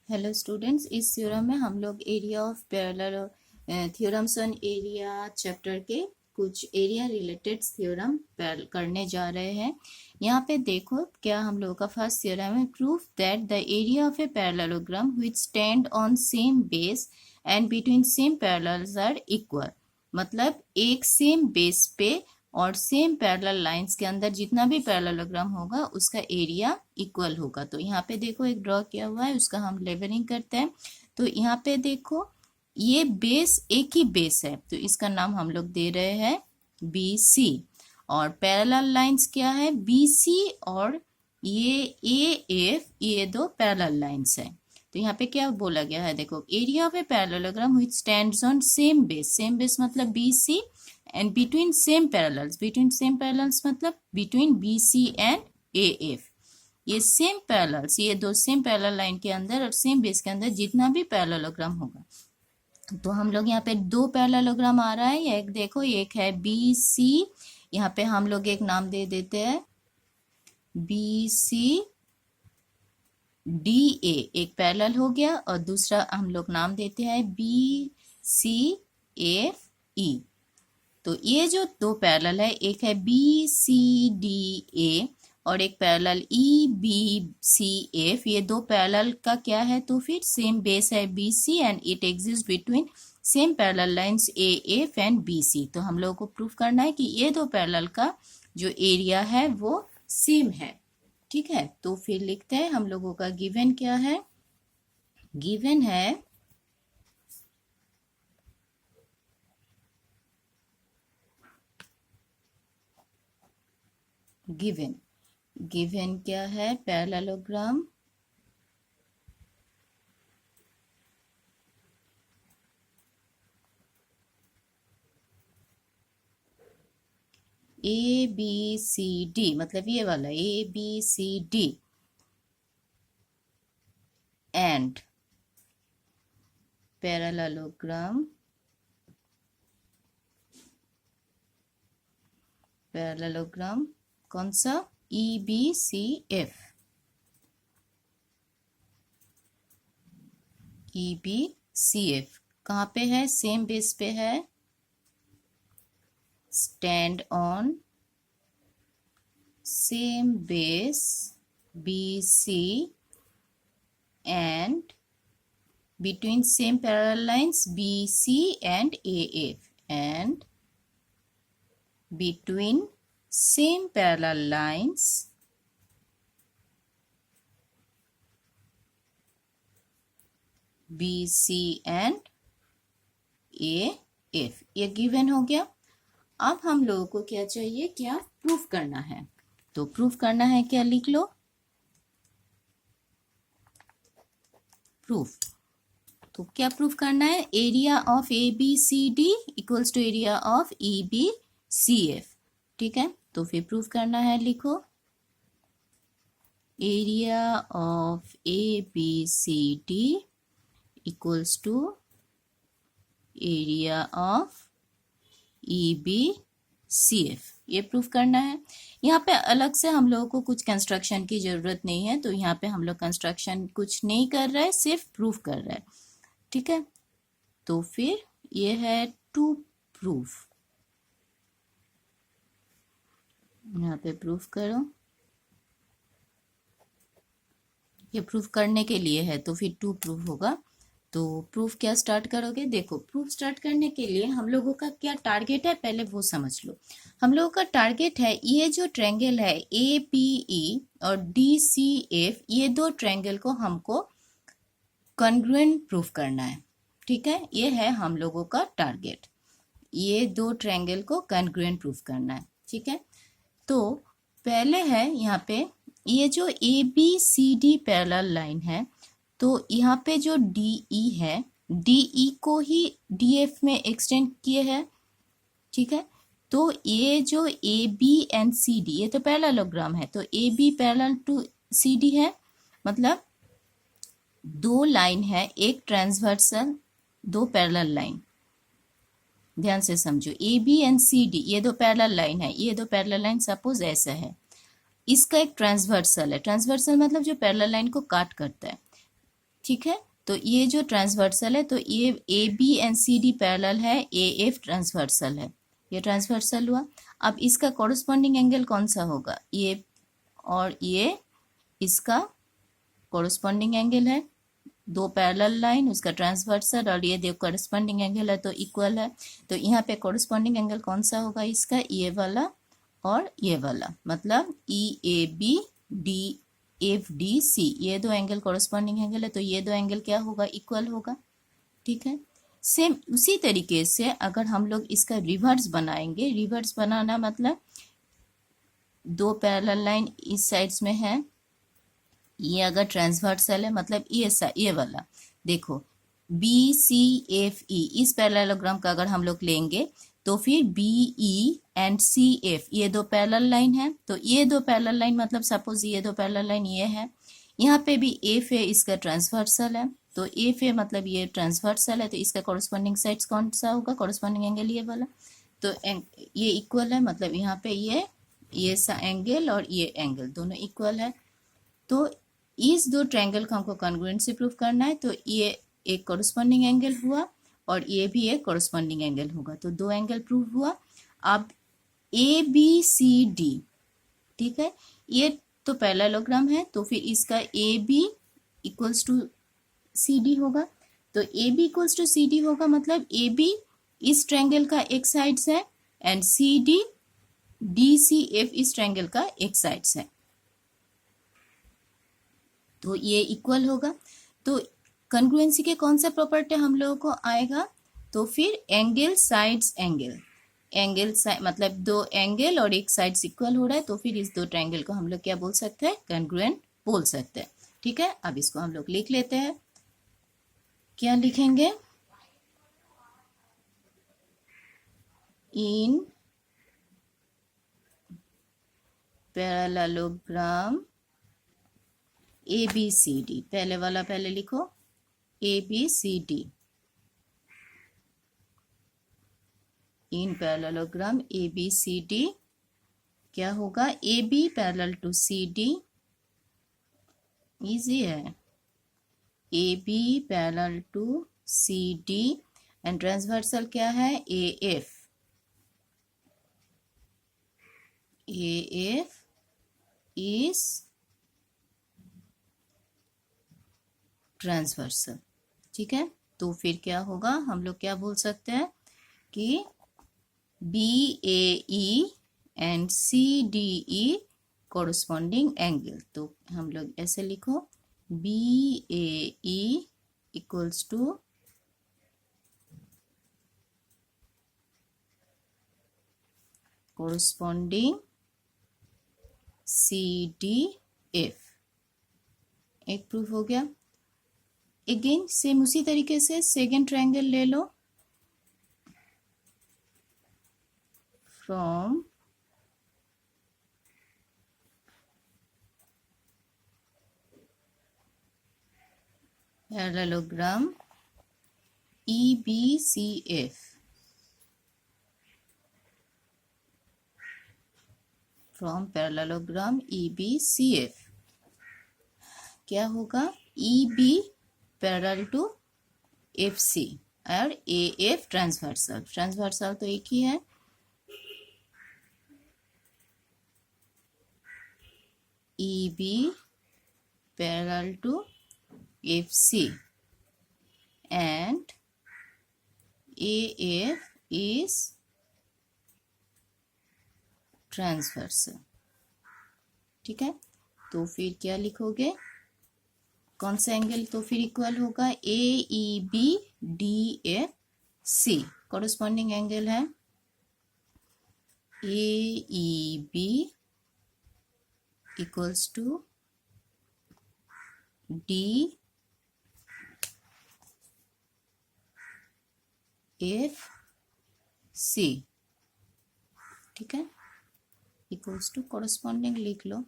Hello students, इस theorem में हम लोग area of parallel theorems on area chapter के कुछ एरिया रिलेटेड थ्योरम करने जा रहे हैं। यहाँ पे देखो क्या हम लोगों का फर्स्ट थ्योरम है, proof that the area of a parallelogram which stand on same base and between same parallels are equal. मतलब एक सेम बेस पे और सेम पैरेलल लाइंस के अंदर जितना भी पैरेललोग्राम होगा उसका एरिया इक्वल होगा। तो यहाँ पे देखो एक ड्रॉ किया हुआ है, उसका हम लेबलिंग करते हैं। तो यहाँ पे देखो ये बेस एक ही बेस है, तो इसका नाम हम लोग दे रहे हैं बी सी। और पैरेलल लाइंस क्या है, बी सी और ये ए एफ, ये दो पैरेलल लाइंस है। तो यहाँ पे क्या बोला गया है, देखो area of a parallelogram which stands on same base, same base मतलब B C, and between same parallels, between same parallels मतलब between B C and A F. ये सेम पैरेलल्स, ये दो सेम पैरेलल लाइन के अंदर और same base के अंदर जितना भी पैरेललोग्राम होगा, तो हम लोग यहाँ पे दो पैरेललोग्राम आ रहा है। एक देखो, एक है बी सी, यहाँ पे हम लोग एक नाम दे देते हैं बी सी डी ए, एक पैरेलल हो गया, और दूसरा हम लोग नाम देते हैं बी सी एफ ई। तो ये जो दो पैरेलल है, एक है बी सी डी ए और एक parallel E B C F, ये दो पैरेलल का क्या है, तो फिर सेम बेस है B C and it exist between same parallel lines A F and B C. तो हम लोगों को प्रूफ करना है कि ये दो पैरेलल का जो एरिया है वो सेम है। ठीक है, तो फिर लिखते हैं हम लोगों का गिवन क्या है, गिवन है गिवन क्या है, parallelogram A B C D, मतलब ये वाला A B C D and parallelogram कौन सा, E B C F, E B C F कहाँ पे है, सेम बेस पे है, stand on same base B C and between same parallel lines BC and AF, and between same parallel lines BC and AF। ये given हो गया। अब हम लोगों को क्या चाहिए, क्या प्रूफ करना है। तो प्रूफ करना है क्या, लिख लो प्रूफ। तो क्या प्रूफ करना है, area of A B C D equals to area of E B C F. ठीक है, तो फिर प्रूफ करना है, लिखो area of A B C D equals to area of E B C F, ये प्रूफ करना है। यहाँ पे अलग से हम लोगों को कुछ कंस्ट्रक्शन की जरूरत नहीं है, तो यहाँ पे हम लोग कंस्ट्रक्शन कुछ नहीं कर रहे हैं, सिर्फ प्रूफ कर रहे हैं। ठीक है, तो फिर ये है टू प्रूफ, यहाँ पे प्रूफ करो, ये प्रूफ करने के लिए है, तो फिर टू प्रूफ होगा। तो प्रूफ क्या स्टार्ट करोगे, देखो प्रूफ स्टार्ट करने के लिए हम लोगों का क्या टारगेट है, पहले वो समझ लो। हम लोगों का टारगेट है ये जो ट्रायंगल है ए पी ई और डी सी एफ, ये दो ट्रायंगल को हमको कॉन्ग्रुएंट प्रूफ करना है। ठीक है, ये है हम लोगों का टारगेट, ये दो ट्रायंगल को कॉन्ग्रुएंट प्रूफ करना है। ठीक है, तो पहले है यहाँ पे ये जो A B C D parallel line है, तो यहाँ पे जो डी ई है, डी ई को ही डी एफ में एक्सटेंड किए हैं। ठीक है, तो ये जो A B and C D, ये तो पैरेललोग्राम है, तो A B parallel to C D है, मतलब दो लाइन है, एक ट्रांसवर्सल, दो पैरेलल लाइन। ध्यान से समझो, A B and C D ये दो पैरेलल लाइन है, ये दो पैरेलल लाइन सपोज ऐसा है, इसका एक ट्रांसवर्सल है, ट्रांसवर्सल मतलब जो पैरेलल लाइन को काट करता है। ठीक है। तो ये जो ट्रांसवर्सल है, तो ये A B and C D parallel है, ए एफ ट्रांसवर्सल है, ये ट्रांसवर्सल हुआ। अब इसका कॉरस्पॉन्डिंग एंगल कौन सा होगा, ये और ये इसका कॉरस्पॉन्डिंग एंगल है, दो पैरेलल लाइन उसका ट्रांसवर्सल, और ये देखो कॉरस्पॉन्डिंग एंगल है तो इक्वल है। तो यहाँ पे कॉरस्पॉन्डिंग एंगल कौन सा होगा इसका, ये वाला और ये वाला, मतलब E A B D F D C, ये दो एंगल कॉरस्पॉन्डिंग एंगल है, तो ये दो एंगल क्या होगा, इक्वल होगा। ठीक है। सेम उसी तरीके से अगर हम लोग इसका रिवर्स बनाएंगे, रिवर्स बनाना मतलब दो पैरेलल लाइन इस साइड्स में है, ये अगर ट्रांसवर्सल है मतलब ये वाला देखो बी सी एफ ई, इस पैरेललोग्राम का अगर हम लोग लेंगे तो फिर B E and C F, ये दो पैरेलल लाइन है, तो ये दो पैरेलल लाइन मतलब सपोज ये दो पैरेलल लाइन ये है, यहाँ पे भी एफ है, इसका ट्रांसवर्सल है, तो एफ है मतलब ये ट्रांसवर्सल है, तो इसका कॉरस्पॉन्डिंग साइड्स कौन सा होगा, कॉरस्पॉन्डिंग एंगल ये वाला। तो ये इक्वल है, मतलब यहाँ पे ये सा एंगल और ये एंगल दोनों इक्वल है। तो इस दो ट्रायंगल को हमको कॉन्ग्रुएंट से प्रूव करना है, तो ये एक कॉरस्पॉन्डिंग एंगल हुआ और ये भी एक कॉरस्पॉन्डिंग एंगल होगा, तो दो एंगल प्रूव हुआ। अब ए बी सी डी, ठीक है, ये तो पैरेललोग्राम है, तो फिर इसका A B equals to C D होगा, तो A B equals to C D होगा, मतलब ए बी इस ट्रायंगल का एक साइड्स है and C D D C F इस ट्रायंगल का एक साइड्स है, तो ये इक्वल होगा। तो कॉन्ग्रुएंसी के कौन सा प्रॉपर्टी हम लोगों को आएगा, तो फिर एंगल साइड्स एंगल, मतलब दो एंगल और एक साइड्स इक्वल हो रहा है, तो फिर इस दो ट्रायंगल को हम लोग क्या बोल सकते हैं, कॉन्ग्रुएंट बोल सकते हैं। ठीक है, अब इसको हम लोग लिख लेते हैं, क्या लिखेंगे, in parallelogram A B C D, पहले वाला पहले लिखो, A B C D, in parallelogram A B C D क्या होगा, A B parallel to C D, easy है, A B parallel to C D and transversal क्या है, A F is transversal. ठीक है, तो फिर क्या होगा, हम लोग क्या बोल सकते हैं कि B A E and C D E corresponding angle, तो हम लोग ऐसे लिखो, B A E equals to corresponding C D F, एक प्रूफ हो गया। अगेन सेम उसी तरीके से सेकेंड ट्रायंगल ले लो, from parallelogram E B C F, from parallelogram E B C F क्या होगा, E B parallel to F C और ए एफ ट्रांसवर्सल, ट्रांसवर्सल तो एक ही है, E B parallel to F C and A F is transversal. ठीक है, तो फिर क्या लिखोगे, कौन सा एंगल तो फिर इक्वल होगा, A E B D F C, corresponding angle है A E B equals to D F C. ठीक है, इक्वल्स टू कॉरस्पॉन्डिंग लिख लो,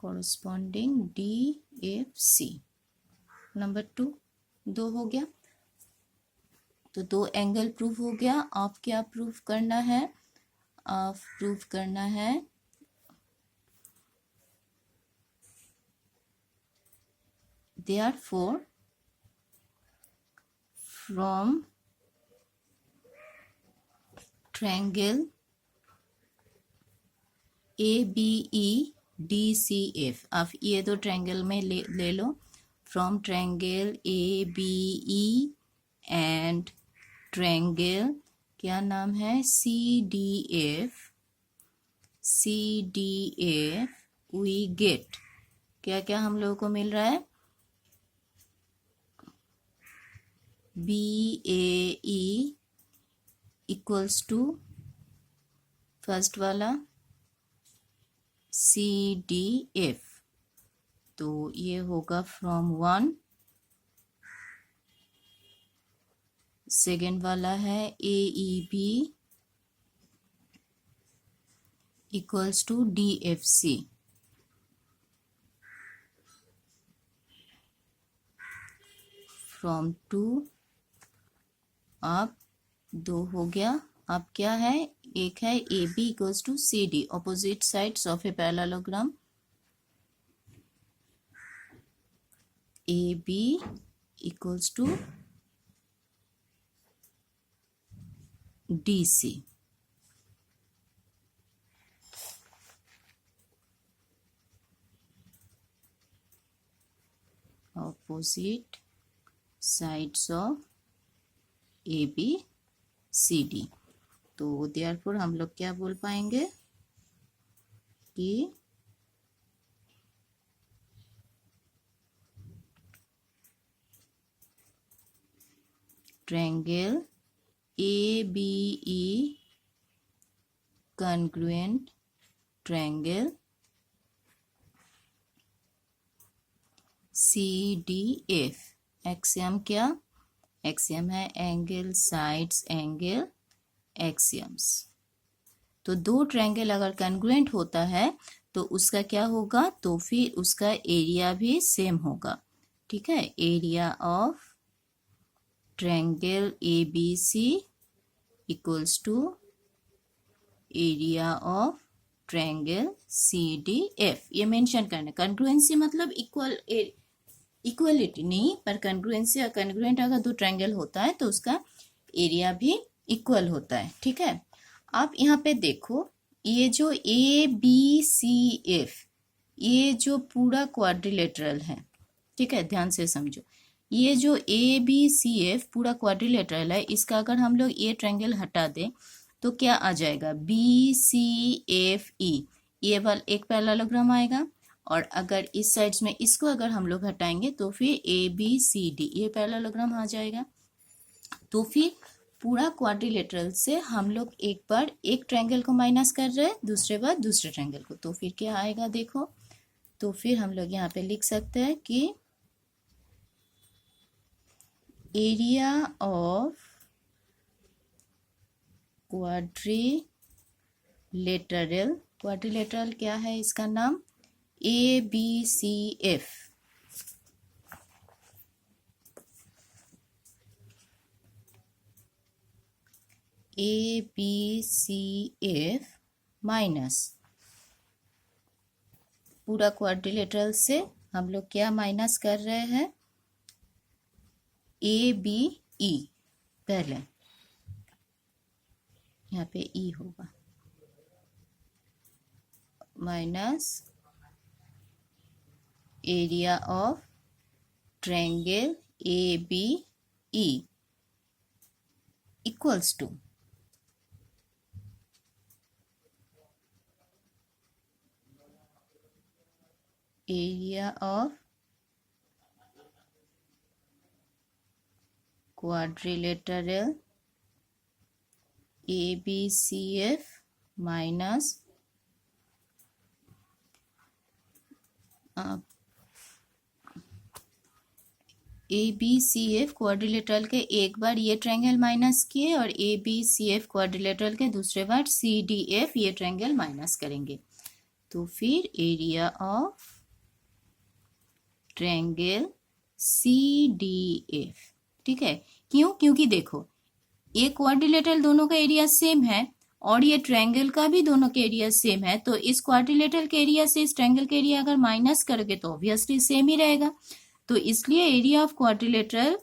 corresponding D F C. Number 2 दो हो गया, तो दो एंगल प्रूफ हो गया। आप क्या प्रूफ करना है, आप प्रूफ करना है therefore from triangle ABEDCF, अब ये दो ट्रायंगल में ले लो, from triangle ABE and triangle क्या नाम है CDF वी गेट क्या क्या हम लोगों को मिल रहा है BAE इक्वल्स टू फर्स्ट वाला CDF, तो ये होगा फ्रॉम 1, सेकेंड वाला है AEB equals to DFC, from 2 अब 2 हो गया। अब क्या है, एक है AB equals to CD, opposite sides of a parallelogram, AB equals to DC, opposite sides of ABCD। तो देयरफॉर हम लोग क्या बोल पाएंगे कि triangle ABE congruent triangle CDF, axiom क्या, एक्सियम है एंगल साइड्स एंगल एक्सियम्स। तो दो ट्रायंगल अगर कॉन्ग्रुएंट होता है तो उसका क्या होगा, तो फिर उसका एरिया भी सेम होगा। ठीक है, area of triangle ABC equals to area of triangle CDF। ये मेंशन करना, कॉन्ग्रुएंसी मतलब इक्वलिटी नहीं, पर कॉन्ग्रुएंसी और कॉन्ग्रुएंट अगर दो ट्रायंगल होता है तो उसका एरिया भी इक्वल होता है। ठीक है, आप यहाँ पे देखो, ये जो ABCF ये जो पूरा क्वाड्रिलेटरल है, ठीक है, ध्यान से समझो, ये जो ABCF पूरा क्वाड्रिलेटरल है, इसका अगर हम लोग ये ट्रायंगल हटा दें तो क्या आ जाएगा BCFE, ये वाला एक पैरेललोग्राम आएगा, और अगर इस साइड्स में इसको अगर हम लोग हटाएंगे तो फिर ABCD ये पैरेललोग्राम आ जाएगा। तो फिर पूरा क्वाड्रिलेटरल से हम लोग एक बार एक ट्रायंगल को माइनस कर रहे हैं, दूसरे बार दूसरे ट्रायंगल को, तो फिर क्या आएगा देखो, तो फिर हम लोग यहाँ पे लिख सकते हैं कि एरिया ऑफ क्वाड्रिलेटरल, क्वाड्रिलेटरल क्या है इसका नाम ABCF, ABCF माइनस पूरा क्वाड्रिलेटरल से हम लोग क्या माइनस कर रहे हैं ABE, पहले यहाँ पे E होगा, minus area of triangle ABE equals to area of quadrilateral ABCF minus ABCF quadrilateral के एक बार ये ट्रायंगल माइनस किए और ABCF क्वाड्रिलेटरल के दूसरे बार CDF ये ट्रायंगल माइनस करेंगे, तो फिर एरिया ऑफ ट्रायंगल CDF। ठीक है, क्यों, क्योंकि देखो ये क्वाड्रिलेटरल दोनों का एरिया सेम है और ये ट्रायंगल का भी दोनों के एरिया सेम है, तो इस क्वाड्रिलेटरल के एरिया से इस ट्रायंगल के एरिया अगर माइनस करोगे तो ऑब्वियसली सेम ही रहेगा। तो इसलिए एरिया ऑफ क्वाड्रिलेटरल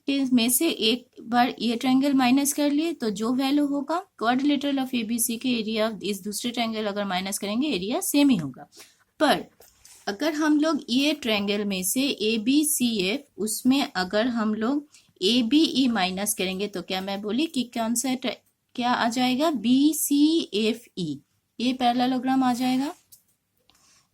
के में से एक बार ये ट्रायंगल माइनस कर लिए तो जो वैल्यू होगा क्वाड्रिलेटरल ऑफ एबीसी के एरिया इस दूसरे ट्रायंगल अगर माइनस करेंगे एरिया सेम ही होगा। पर अगर हम लोग ये ट्रायंगल में से ए बी सी एफ उसमें अगर हम लोग ए बी ई माइनस करेंगे तो क्या मैं बोली कि कौन सा क्या आ जाएगा, बी सी एफ ई, ये पैरेललोग्राम आ जाएगा।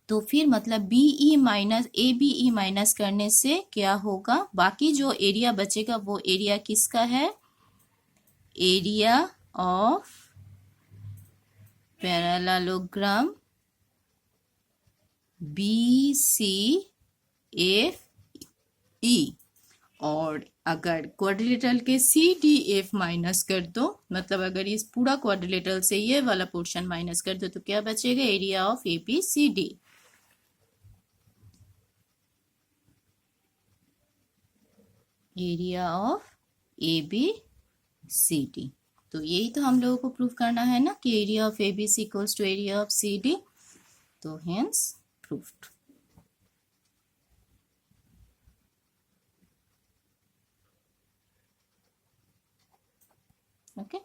तो फिर मतलब B E minus A B E minus करने से क्या होगा, बाकी जो एरिया बचेगा वो एरिया किसका है, area of parallelogram B C F E. और अगर क्वाड्रिलेटरल के सी डी एफ माइनस कर दो, मतलब अगर इस पूरा क्वाड्रिलेटरल से ये वाला पोर्शन माइनस कर दो तो क्या बचेगा, area of A B C D. Area of A B C D. तो यही तो हम लोगों को प्रूव करना है ना कि area of A B C equals to area of C D. तो हेंस प्रूव्ड। Okay.